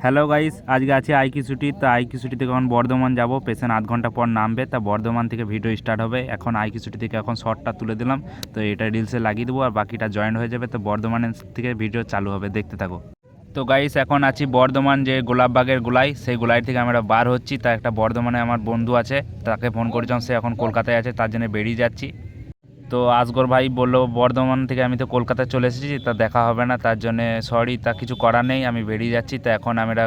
Hello guys, আজকে আছে আইকি ছুটি। তো আইকি ছুটি থেকে এখন বর্ধমান যাব, পেছন আধ ঘন্টা পর নামবে। তা বর্ধমান থেকে ভিডিও স্টার্ট হবে। এখন আইকি ছুটি থেকে এখন শর্টটা তুলে দিলাম, তো এটা রিলসে লাগিয়ে দেবো আর বাকিটা জয়েন্ট হয়ে যাবে। তো বর্ধমানের থেকে ভিডিও চালু হবে, দেখতে থাকো। তো গাইস এখন আছি বর্ধমান যে গোলাপবাগের গোলাই, সেই গোলাই থেকে আমরা বার হচ্ছি। তা একটা বর্ধমানে আমার বন্ধু আছে, তাকে ফোন করেছিলাম, সে এখন কলকাতায় আছে, তার জন্য বেরিয়ে যাচ্ছি। তো আসগর ভাই বললো বর্ধমান থেকে আমি তো কলকাতায় চলে এসেছি, তা দেখা হবে না, তার জন্যে সরি, তা কিছু করার নেই, আমি বেরিয়ে যাচ্ছি। তো এখন আমরা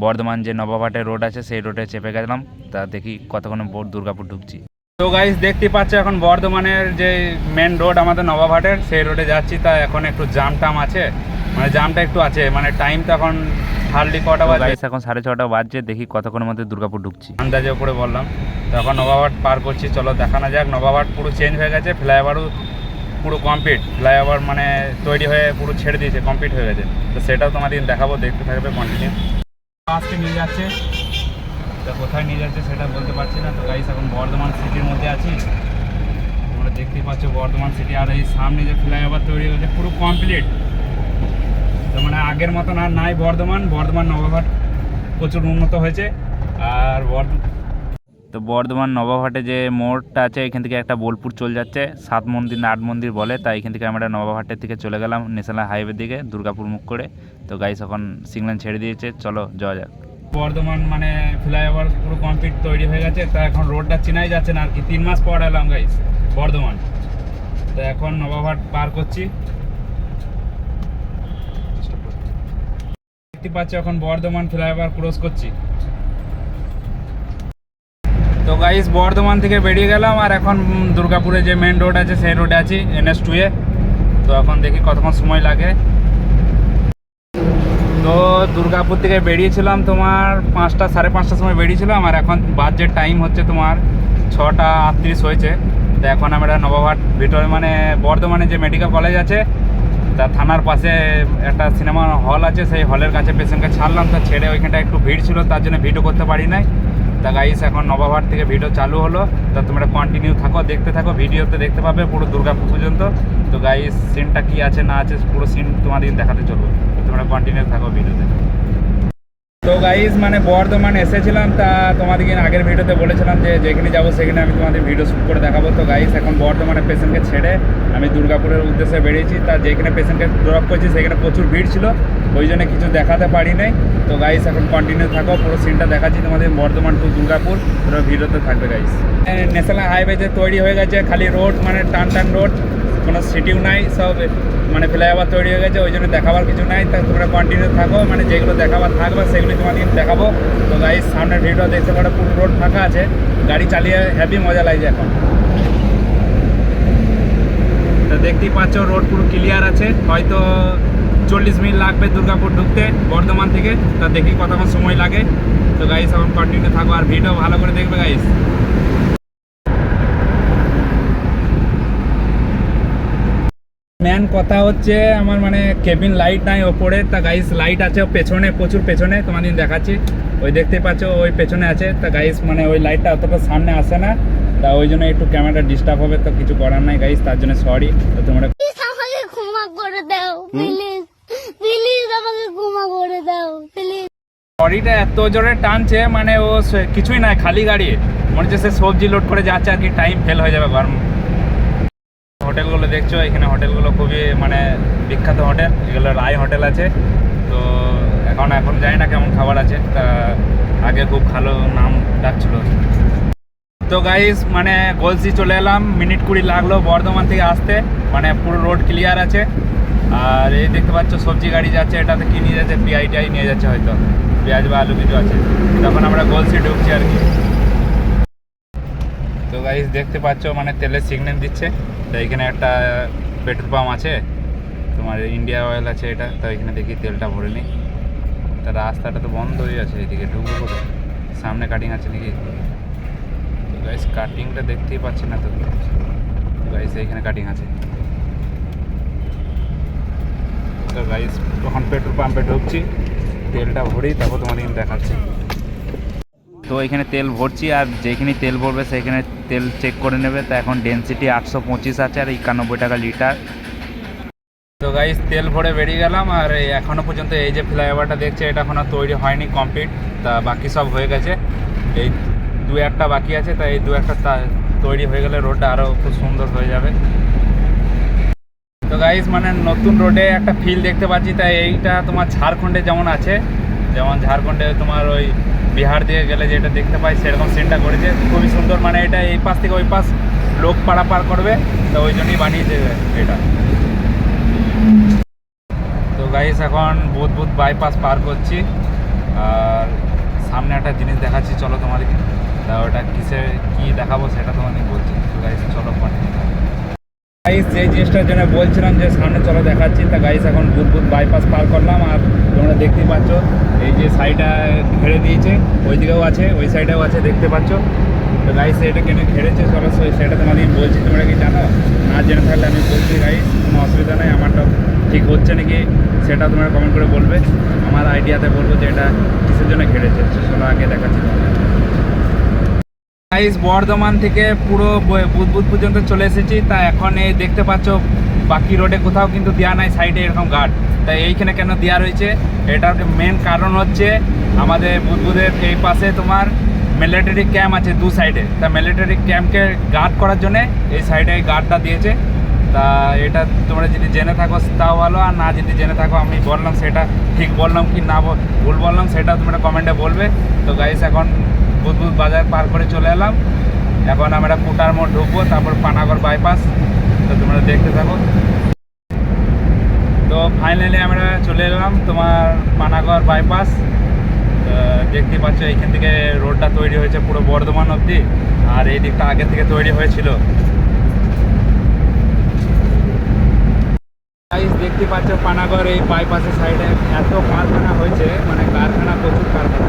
বর্ধমান যে নবাবহাটের রোড আছে সেই রোডে চেপে গেলাম। তা দেখি কতক্ষণ দুর্গাপুর ঢুকছি। তো গাইস দেখতে পাচ্ছ এখন বর্ধমানের যে মেন রোড আমাদের নবাবহাটের, সেই রোডে যাচ্ছি। তা এখন একটু জাম টাম আছে, মানে জামটা একটু আছে, মানে টাইম তো এখন হার্ডলি কটা বাজে, এখন 6:30 বাজছে। দেখি কতক্ষণের মধ্যে দুর্গাপুর ঢুকছি, আন্দাজে উপরে বললাম। তো এখন নবাবহাট পার করছি, চলো দেখানো যাক। নবাবহাট পুরো চেঞ্জ হয়ে গেছে, ফ্লাইওভারও পুরো কমপ্লিট, ফ্লাইওভার মানে তৈরি হয়ে পুরো ছেড়ে দিয়েছে, কমপ্লিট হয়ে গেছে। তো সেটাও তোমাদের দেখাবো, দেখতে থাকবে কন্টিনিউ। আজকে নিয়ে যাচ্ছে, তো কোথায় নিয়ে যাচ্ছে সেটা বলতে পারছি না। তো গাইস এখন বর্ধমান সিটির মধ্যে আছি, তোমরা দেখতেই পাচ্ছ বর্ধমান সিটি। আর এই সামনে যে ফ্লাইওভার তৈরি হয়েছে পুরো কমপ্লিট, তো মানে আগের মতন আর নাই বর্ধমান নবাবহাট প্রচুর উন্নত হয়েছে। আর তো বর্ধমান নবাবহাটে যে মোড়টা আছে, এখান থেকে একটা বোলপুর চলে যাচ্ছে, 7 মন্দির না 8 মন্দির বলে। তাই এখান থেকে আমরা নবাবহাটের দিকে চলে গেলাম ন্যাশনাল হাইওয়ের দিকে, দুর্গাপুর মুখ করে। তো গাইস এখন সিগন্যাল ছেড়ে দিয়েছে, চলো যাওয়া যাক। বর্ধমান মানে ফ্লাইওভার পুরো কমপ্লিট তৈরি হয়ে গেছে। তা এখন রোডটা চেনাই যাচ্ছে না আর কি, 3 মাস পর এলাম গাইস বর্ধমান। তো এখন নবাবহাট পার করছি, দেখতে পাচ্ছি এখন বর্ধমান ফ্লাইওভার ক্রস করছি। তো গাইস বর্ধমান থেকে বেরিয়ে গেলাম, আর এখন দুর্গাপুরে যে মেন রোড আছে সেই রোডে আছি, NH2 এ। তো এখন দেখি কতক্ষণ সময় লাগে। তো দুর্গাপুর থেকে বেরিয়েছিলাম তোমার 5টা 5:30টার সময় বেরিয়েছিলাম, আর এখন বাজেট টাইম হচ্ছে তোমার 6:38 হয়েছে। তো এখন আমরা নবাবহাট ভিতরে মানে বর্ধমানে যে মেডিকেল কলেজ আছে তার থানার পাশে একটা সিনেমা হল আছে, সেই হলের কাছে পেশেন্টকে ছাড়লাম। তা ছেড়ে ওইখানটা একটু ভিড় ছিল, তার জন্য ভিডিও করতে পারি নাই। তা গাইস এখন নবাবহাট থেকে ভিডিও চালু হলো, তা তোমরা কন্টিনিউ থাকো, দেখতে থাকো, ভিডিওতে দেখতে পাবে পুরো দুর্গাপুর পর্যন্ত। তো গাইস সিনটা কি আছে না আছে পুরো সিন তোমাদের দেখাতে চলবো, তো তোমরা কন্টিনিউ থাকো ভিডিওতে। তো গাইস মানে বর্ধমান এসেছিলাম, তা তোমাদেরকে আগের ভিডিওতে বলেছিলাম যে যেখানে যাবো সেখানে আমি তোমাদের ভিডিও শ্যুট করে দেখাবো। তো গাইস এখন বর্ধমানে পেশেন্টকে ছেড়ে আমি দুর্গাপুরের উদ্দেশ্যে বেরিয়েছি। তা যেখানে পেশেন্টকে ড্রপ করছি সেখানে প্রচুর ভিড় ছিল, ওই জন্য কিছু দেখাতে পারি নাই। তো গাইস এখন কন্টিনিউ থাকো, পুরো সিনটা দেখাচ্ছি তোমাদের বর্ধমান টু দুর্গাপুর, তোমরা ভিডিওতে থাকবে গাইস। ন্যাশনাল হাইওয়ে যে তৈরি হয়ে গেছে, খালি রোড মানে টান রোড, কোনো সিটিও নাই, সব মানে ফ্লাইওভার তৈরি হয়ে গেছে, ওই জন্য দেখাবার কিছু নাই। তা তোমরা কন্টিনিউ থাকো, মানে যেগুলো দেখাবার থাকবে সেগুলো তোমাদের দেখাবো। তো গাইস সামনের ভিডিও দেখতে পারো, পুরো রোড ফাঁকা আছে, গাড়ি চালিয়ে হেভি মজা লাগছে এখন। তো দেখতেই পাচ্ছ রোড পুরো ক্লিয়ার আছে, হয়তো 40 মিনিট লাগবে দুর্গাপুর ঢুকতে বর্ধমান থেকে। তা দেখি কতক্ষণ সময় লাগে। তো গাইস এখন কন্টিনিউ থাকো আর ভিডিও ভালো করে দেখবে গাইস। মেন কথা হচ্ছে আমার মানে কেবিন লাইট নাই ওপরে, তা গাইস লাইট আছে পেছনে, প্রচুর পেছনে, তোমাদের দেখাচ্ছি, ওই দেখতে পাচ্ছ ওই পেছনে আছে। তা গাইস মানে ওই লাইটটা অতটা সামনে আসে না, তা ওই জন্য একটু ক্যামেরাটা ডিস্টার্ব হবে, তো কিছু করার নাই গাইস, তার জন্য সরি। তো তোমরা আমাকে ক্ষমা করে দাও প্লিজ, প্লিজ আমাকে ক্ষমা করে দাও প্লিজ। গাড়িটা এত জোরে টানছে, মানে ও কিছুই নাই, খালি গাড়ি, মনে হচ্ছে সে সবজি লোড করে যাচ্ছে আর কি, টাইম ফেল হয়ে যাবে গরম। হোটেলগুলো দেখছো, এখানে হোটেলগুলো খুবই মানে বিখ্যাত হোটেল, এগুলো রায় হোটেল আছে। তো এখন জানি না কেমন খাবার আছে, তা আগে খুব ভালো নাম ডাকছিল। তো গাইস মানে গলসি চলে এলাম, মিনিট 20 লাগলো বর্ধমান থেকে আসতে, মানে পুরো রোড ক্লিয়ার আছে। আর এই দেখতে পাচ্ছ সবজি গাড়ি যাচ্ছে, এটাতে কি নিয়ে যাচ্ছে, পিআইটিআই নিয়ে যাচ্ছে, হয়তো পেঁয়াজ বা আলু কিছু আছে। তখন আমরা গলসি ঢুকছি আর কি। তো গাইস দেখতে পাচ্ছ মানে তেলের সিগন্যাল দিচ্ছে। তো এখানে একটা পেট্রোল পাম্প আছে, তোমার ইন্ডিয়া অয়েল আছে এটা। তো এখানে দেখি তেলটা ভরে নিই। তা রাস্তাটা তো বন্ধ হয়ে আছে, এদিকে ঢুকবো করে, সামনে কাটিং আছে নাকি? তো গাইস কাটিংটা দেখতেই পাচ্ছি না। তো গাইস এইখানে কাটিং আছে। তো গাইস তখন পেট্রোল পাম্পে ঢুকছি, তেলটা ভরি, তারপর তোমাদের দেখাচ্ছি। তো এখানে তেল ভরছি, আর যেখানে তেল ভরবে সেখানে তেল চেক করে নেবে। তো এখন ডেনসিটি 825 আছে আর 91 টাকা লিটার। তো গাইস তেল ভরে বেরিয়ে গেলাম, আর এখনো পর্যন্ত এই যে ফ্লাইওভারটা দেখছে এটা এখনো তৈরি হয়নি কমপ্লিট, তা বাকি সব হয়ে গেছে, এই দু একটা বাকি আছে, তাই এই দু একটা তৈরি হয়ে গেলে রোডটা আরও খুব সুন্দর হয়ে যাবে। তো গাইস মানে নতুন রোডে একটা ফিল দেখতে পাচ্ছি, তাই এইটা তোমার ঝাড়খণ্ডে যেমন আছে, যেমন ঝাড়খণ্ডে তোমার ওই বিহার দিয়ে গেলে যেটা দেখতে পাই সেরকম সিনটা করেছে, খুবই সুন্দর। মানে এটা এই পাশ থেকে ওই পাশ লোক পারাপার করবে, তো ওই জন্যই বানিয়েছে এটা। তো গাইস এখন বুধ বাইপাস পার করছি, আর সামনে একটা জিনিস দেখাচ্ছি, চলো তোমাদেরকে। তা ওটা কি দেখাবো সেটা তোমাদের বলছি। তো গাইস চলো কন্টিনিউ। গাইস যে জিনিসটার জন্য বলছিলাম যে সামনে চলো দেখাচ্ছি, তা গাইস এখন বুধ বাইপাস পার করলাম, আর তোমরা দেখতেই পাচ্ছ এই যে সাইডটা ঘেরে দিয়েছে, ওই দিকেও আছে, ওই সাইডেও আছে, দেখতে পাচ্ছ। তো গাইস এটা কেন ঘেরেছে চলো সেটা তোমাদের বলছি, তোমরা কি জানো? না জেনে থাকলে আমি বলছি গাইস, কোনো অসুবিধা নেই, আমারটা ঠিক হচ্ছে নাকি সেটা তোমরা কমেন্ট করে বলবে, আমার আইডিয়াতে বলবো যে এটা কিসের জন্য ঘেরেছে। চলো আগে দেখাচ্ছি তোমাদের। গাইস বর্ধমান থেকে পুরো বুধ পর্যন্ত চলে এসেছি, তা এখন এই দেখতে পাচ্ছ বাকি রোডে কোথাও কিন্তু দেওয়া নাই সাইডে এরকম গার্ড, তাই এইখানে কেন দেওয়া রয়েছে এটার মেন কারণ হচ্ছে আমাদের বুধের এই পাশে তোমার মিলিটারি ক্যাম্প আছে দু সাইডে, তা মিলিটারি ক্যাম্পকে গার্ড করার জন্যে এই সাইডে এই গার্ডটা দিয়েছে। তা এটা তোমরা যদি জেনে থাকো তাও ভালো, আর না যদি জেনে থাকো আমি বললাম সেটা ঠিক বললাম কি না ভুল বললাম সেটা তোমরা কমেন্টে বলবে। তো গাইস এখন বুধ বাজার পার করে চলে এলাম, এখন আমরা কুটার মোড় ঢুকবো, তারপর পানাগড় বাইপাস, তো তোমরা দেখতে থাকো। তো ফাইনালি আমরা চলে এলাম তোমার পানাগড় বাইপাস। দেখতে পাচ্ছ এইখান থেকে রোডটা তৈরি হয়েছে পুরো বর্ধমান অবধি, আর এই দিকটা আগে থেকে তৈরি হয়েছিল। দেখতে পাচ্ছ পানাগড় এই বাইপাসের সাইডে এত কারখানা হয়েছে, মানে কারখানা প্রচুর কারখানা।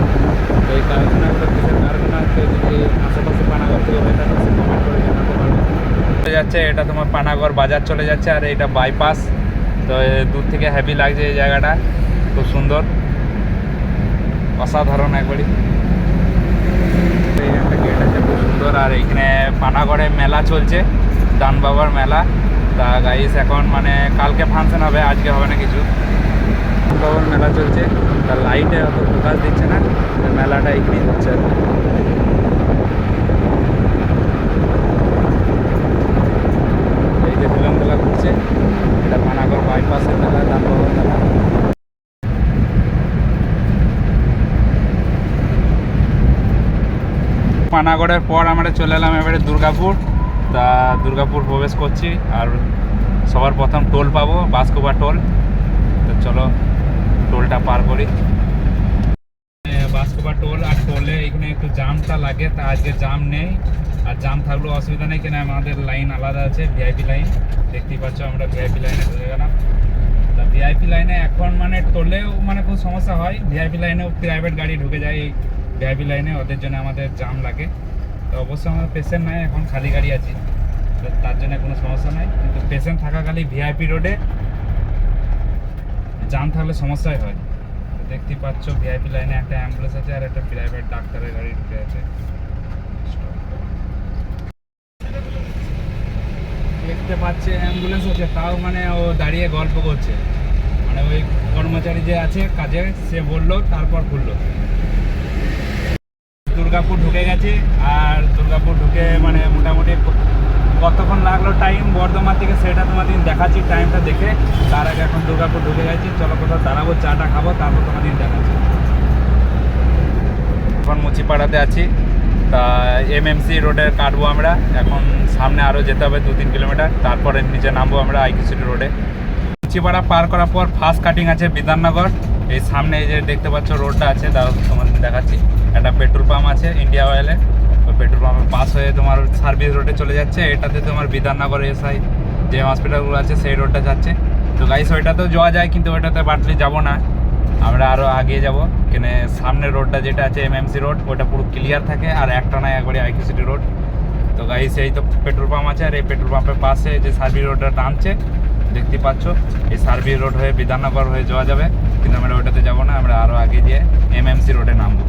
তো এই কারখানাগুলো কিসের কারখানা হচ্ছে, যদি আশেপাশে পানাগড় থেকে হয়ে থাকে সে কমেন্ট করে জানাতে পারবে। চলে যাচ্ছে এটা তোমার পানাগড় বাজার চলে যাচ্ছে, আর এটা বাইপাস। তো দূর থেকে হেভি লাগছে এই জায়গাটা, খুব সুন্দর, অসাধারণ একবারই। এই একটা গেট আছে খুব সুন্দর, আর এইখানে পানাগড়ে মেলা চলছে, দান বাবার মেলা। তা গাইস এখন মানে কালকে ফাংশন হবে, আজকে হবে না কিছু। বাবার মেলা চলছে, তার লাইটে অত ফোকাস দিচ্ছে না, মেলাটা এখানেই হচ্ছে। এই যে ফিল্ম মেলা ঘুরছে, এটা পানাগড় বাইপাসের মেলা, দান বাবার মেলা। পানাগড়ের পর আমরা চলে এলাম এবারে দুর্গাপুর। তা দুর্গাপুর প্রবেশ করছি, আর সবার প্রথম টোল পাবো, বাসকোবা টোল। তো চলো টোলটা পার করি, বাসকোবা টোল। আর টোলে এখানে একটু জামটা লাগে, তা আজকে জাম নেই, আর জাম থাকলেও অসুবিধা নেই, কেন আমাদের লাইন আলাদা আছে, ভিআইপি লাইন। দেখতেই পাচ্ছ আমরা ভিআইপি লাইনে ঢুকে গেলাম। তা ভিআইপি লাইনে এখন মানে টোলেও মানে খুব সমস্যা হয়, ভিআইপি লাইনেও প্রাইভেট গাড়ি ঢুকে যায় এই ভিআইপি লাইনে, ওদের জন্য আমাদের জাম লাগে। তো অবশ্যই আমাদের পেশেন্ট নাই, এখন খালি গাড়ি আছি, তো তার জন্য কোনো সমস্যা নাই। কিন্তু পেশেন্ট থাকাকালীন ভিআইপি রোডে জাম থাকলে সমস্যাই হয়। তো দেখতেই পাচ্ছ ভিআইপি লাইনে একটা অ্যাম্বুলেন্স আছে, আর একটা প্রাইভেট ডাক্তারের গাড়ি ঢুকে আছে। দেখতে পাচ্ছে অ্যাম্বুলেন্স আছে, তাও মানে ও দাঁড়িয়ে গল্প করছে, মানে ওই কর্মচারী যে আছে কাজে সে বললো, তারপর খুললো। দুর্গাপুর ঢুকে গেছি, আর দুর্গাপুর ঢুকে মানে মোটামুটি কতক্ষণ লাগলো টাইম বর্ধমান থেকে সেটা তোমাদের দেখাচ্ছি টাইমটা দেখে। তার আগে এখন দুর্গাপুর ঢুকে গেছি, চলো কোথাও দাঁড়াবো, চাটা খাবো, তারপর তোমাদের দেখাচ্ছি। এখন মুচিপাড়াতে আছি, তা এমএমসি রোডে কাটবো আমরা, এখন সামনে আরও যেতে হবে 2-3 কিলোমিটার, তারপরে নিচে নামবো আমরা আইকিউসিটি রোডে। মুচিপাড়া পার করার পর ফার্স্ট কাটিং আছে বিধাননগর। এই সামনে এই যে দেখতে পাচ্ছ রোডটা আছে, তাও তোমাদের দেখাচ্ছি। একটা পেট্রোল পাম্প আছে ইন্ডিয়া অয়েলে, ওই পেট্রোল পাম্পের পাস হয়ে তোমার সার্ভিস রোডে চলে যাচ্ছে। এটাতে তোমার বিধাননগর এসআই যে হসপিটালগুলো আছে সেই রোডটা যাচ্ছে। তো গাইস ওইটাতেও যাওয়া যায়, কিন্তু ওইটাতে বাটলি যাবো না, আমরা আরও আগে যাব, কেন সামনের রোডটা যেটা আছে এমএমসি রোড, ওটা পুরো ক্লিয়ার থাকে, আর একটা নয় একবারে আইকিউসিটি রোড। তো গাইস এই তো পেট্রোল পাম্প আছে, আর এই পেট্রোল পাম্পের পাশে যে সার্ভিস রোডটা নামছে দেখতে পাচ্ছ, এই সার্ভিস রোড হয়ে বিধাননগর হয়ে যাওয়া যাবে, কিন্তু আমরা ওইটাতে যাবো না, আমরা আরও আগে গিয়ে এমএমসি রোডে নামবো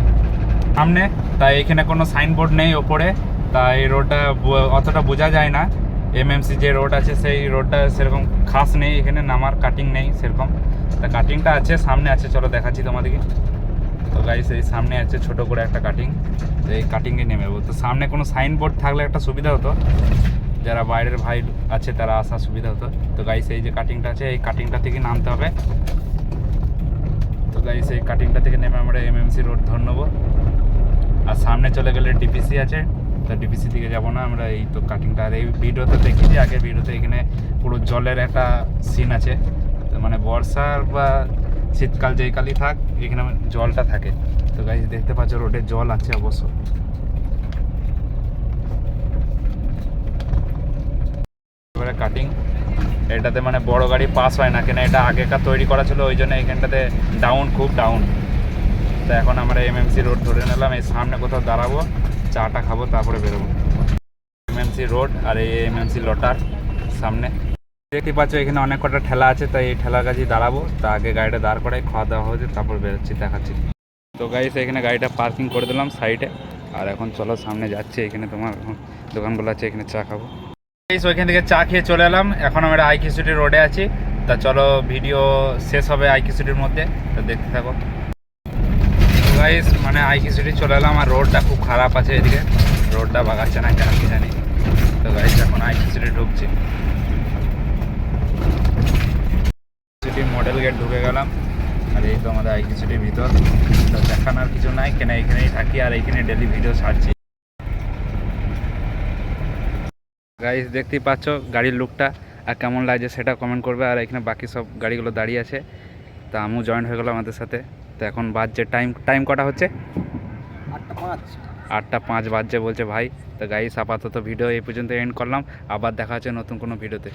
সামনে। তাই এখানে কোনো সাইনবোর্ড নেই ওপরে, তাই এই রোডটা অতটা বোঝা যায় না, এমএমসি যে রোড আছে সেই রোডটা সেরকম খাস নেই, এখানে নামার কাটিং নেই সেরকম। তা কাটিংটা আছে, সামনে আছে, চলো দেখাচ্ছি তোমাদেরকে। তো গাইস এই সামনে আছে ছোট করে একটা কাটিং, তো এই কাটিংয়ে নেমে যাবো। তো সামনে কোনো সাইনবোর্ড থাকলে একটা সুবিধা হতো, যারা বাইরের ভাই আছে তারা আসার সুবিধা হতো। তো গাইস এই যে কাটিংটা আছে, এই কাটিংটা থেকে নামতে হবে। তো গাইস এই কাটিংটা থেকে নেমে আমরা এমএমসি রোড ধরে নেবো। আর সামনে চলে গেলে ডিপিসি আছে, তো ডিপিসি দিকে যাবো না আমরা। এই তো কাটিংটা, আর এই ভিডিওতে দেখিয়েছি আগের ভিডিওতে, এখানে পুরো জলের একটা সিন আছে। তো মানে বর্ষার বা শীতকাল যেই কালই থাক, এখানে জলটা থাকে। তো গাইস দেখতে পাচ্ছ রোডে জল আছে অবশ্য। এবারে কাটিং, এটাতে মানে বড় গাড়ি পাস হয় না, কেন এটা আগেকার তৈরি করা ছিল, ওই জন্য এখানটাতে ডাউন, খুব ডাউন। তো এখন আমরা এমএমসি রোড ধরে নিলাম, এই সামনে কোথাও দাঁড়াবো, চাটা খাবো, তারপরে বেরোবো। এমএমসি রোড আর এই এমএমসি লটার সামনে দেখতে পাচ্ছ, এখানে অনেক কটা ঠেলা আছে, তাই এই ঠেলার কাছেই দাঁড়াবো। তা আগে গাড়িটা দাঁড় করাই, খাওয়া দাওয়া হয়েছে, তারপর বেরোচ্ছি, দেখাচ্ছি। তো গাইস এখানে গাড়িটা পার্কিং করে দিলাম সাইডে, আর এখন চলো সামনে যাচ্ছে। এখানে তোমার দোকানগুলো আছে, এখানে চা খাবো। গাইস ওইখান থেকে চা খেয়ে চলে এলাম, এখন আমরা আইকি সিটি রোডে আছি। তা চলো ভিডিও শেষ হবে আইকি সিটির মধ্যে, তো দেখতে থাকো। গাইস মানে আইকি সিটি চলে এলাম, আর রোডটা খুব খারাপ আছে এদিকে, রোডটা বাগাচ্ছে না কেন কি জানি। তো গাইস এখন আইকি সিটি ঢুকছি, সিটি মডেল গেট ঢুকে গেলাম। আর এই তো আমাদের আইকি সিটির ভিতর। তো দেখানোর কিছু নাই, কেন এখানেই থাকি আর এইখানে ডেলি ভিডিও ছাড়ছি। গাইস দেখতেই পাচ্ছ গাড়ির লুকটা, আর কেমন লাগছে সেটা কমেন্ট করবে। আর এখানে বাকি সব গাড়িগুলো দাঁড়িয়ে আছে, তা আমিও জয়েন হয়ে গেলাম আমাদের সাথে। তো এখন বাজছে টাইম কটা হচ্ছে? 8টা 5 বাজছে বলছে ভাই। তো গাইস আপাতত ভিডিও এই পর্যন্ত এন্ড করলাম, আবার দেখা হচ্ছে নতুন কোনো ভিডিওতে।